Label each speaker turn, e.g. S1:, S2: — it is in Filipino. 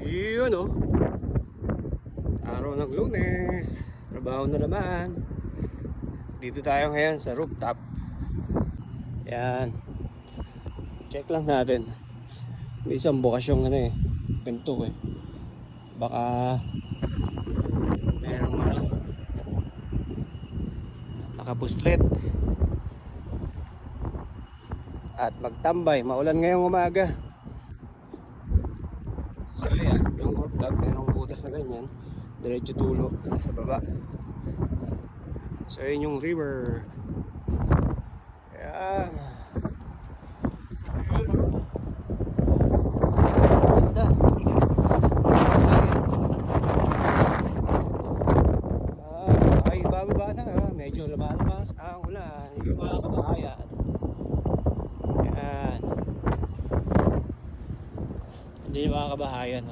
S1: Yun oh. Araw ng Lunes. Trabaho na naman. Dito tayo ngayon sa rooftop. Yan. Check lang natin. May isang bukas yung pinto eh. Baka merong nakapuslit. At magtambay. Maulan ngayong umaga. So yan, yung rooftop, merong butas na ganyan. Diretso tulo sa baba. So yun yung river. Yan. Ganda. Ay, bababa na. Medyo lumalabas ang ulan. Yung mga kabahayan. Yan. Hindi yung mga kabahayan.